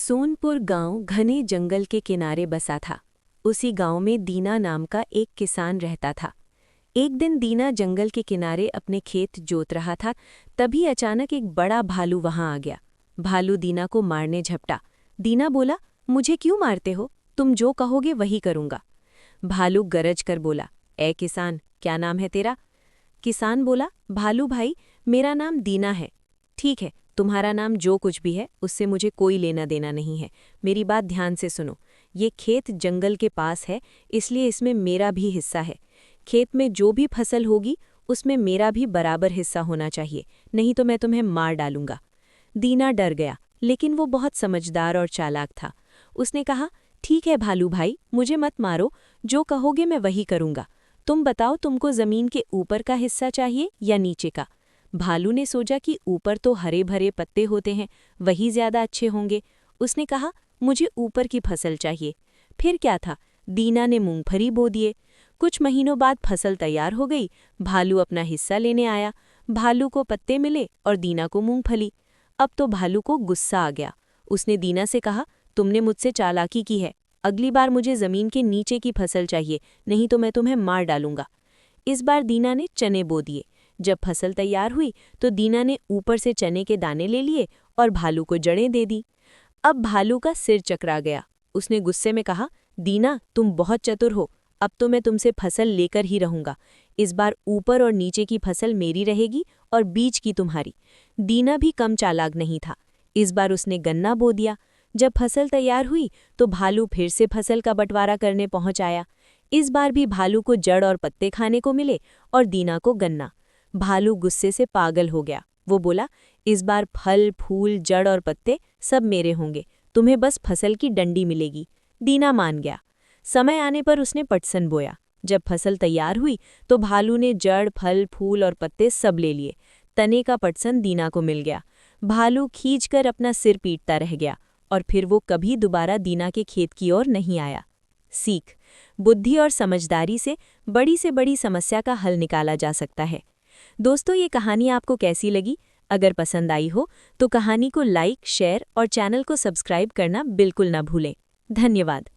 सोनपुर गांव घने जंगल के किनारे बसा था। उसी गांव में दीना नाम का एक किसान रहता था। एक दिन दीना जंगल के किनारे अपने खेत जोत रहा था, तभी अचानक एक बड़ा भालू वहां आ गया। भालू दीना को मारने झपटा। दीना बोला, मुझे क्यों मारते हो? तुम जो कहोगे वही करूंगा। भालू गरज कर बोला, ए किसान, क्या नाम है तेरा? किसान बोला, भालू भाई, मेरा नाम दीना है। ठीक है, तुम्हारा नाम जो कुछ भी है उससे मुझे कोई लेना देना नहीं है। मेरी बात ध्यान से सुनो। ये खेत जंगल के पास है, इसलिए इसमें मेरा भी हिस्सा है। खेत में जो भी फसल होगी उसमें मेरा भी बराबर हिस्सा होना चाहिए, नहीं तो मैं तुम्हें मार डालूंगा। दीना डर गया, लेकिन वो बहुत समझदार और चालाक था। उसने कहा, ठीक है भालू भाई, मुझे मत मारो, जो कहोगे मैं वही करूंगा। तुम बताओ, तुमको जमीन के ऊपर का हिस्सा चाहिए या नीचे का? भालू ने सोचा कि ऊपर तो हरे भरे पत्ते होते हैं, वही ज्यादा अच्छे होंगे। उसने कहा, मुझे ऊपर की फसल चाहिए। फिर क्या था, दीना ने मूंगफली बो दिए। कुछ महीनों बाद फसल तैयार हो गई। भालू अपना हिस्सा लेने आया। भालू को पत्ते मिले और दीना को मूंगफली। अब तो भालू को गुस्सा आ गया। उसने दीना से कहा, तुमने मुझसे चालाकी की है, अगली बार मुझे जमीन के नीचे की फसल चाहिए, नहीं तो मैं तुम्हें मार डालूंगा। इस बार दीना ने चने बो दिए। जब फसल तैयार हुई तो दीना ने ऊपर से चने के दाने ले लिए और भालू को जड़ें दे दी। अब भालू का सिर चकरा गया। उसने गुस्से में कहा, दीना, तुम बहुत चतुर हो, अब तो मैं तुमसे फसल लेकर ही रहूंगा। इस बार ऊपर और नीचे की फसल मेरी रहेगी और बीच की तुम्हारी। दीना भी कम चालाक नहीं था। इस बार उसने गन्ना बो दिया। जब फसल तैयार हुई तो भालू फिर से फसल का बंटवारा करने पहुंच आया। इस बार भी भालू को जड़ और पत्ते खाने को मिले और दीना को गन्ना। भालू गुस्से से पागल हो गया। वो बोला, इस बार फल, फूल, जड़ और पत्ते सब मेरे होंगे, तुम्हें बस फसल की डंडी मिलेगी। दीना मान गया। समय आने पर उसने पटसन बोया। जब फसल तैयार हुई तो भालू ने जड़, फल, फूल और पत्ते सब ले लिए। तने का पटसन दीना को मिल गया। भालू खींचकर अपना सिर पीटता रह गया और फिर वो कभी दोबारा दीना के खेत की ओर नहीं आया। सीख: बुद्धि और समझदारी से बड़ी समस्या का हल निकाला जा सकता है। दोस्तों, ये कहानी आपको कैसी लगी? अगर पसंद आई हो तो कहानी को लाइक, शेयर और चैनल को सब्सक्राइब करना बिल्कुल ना भूलें। धन्यवाद।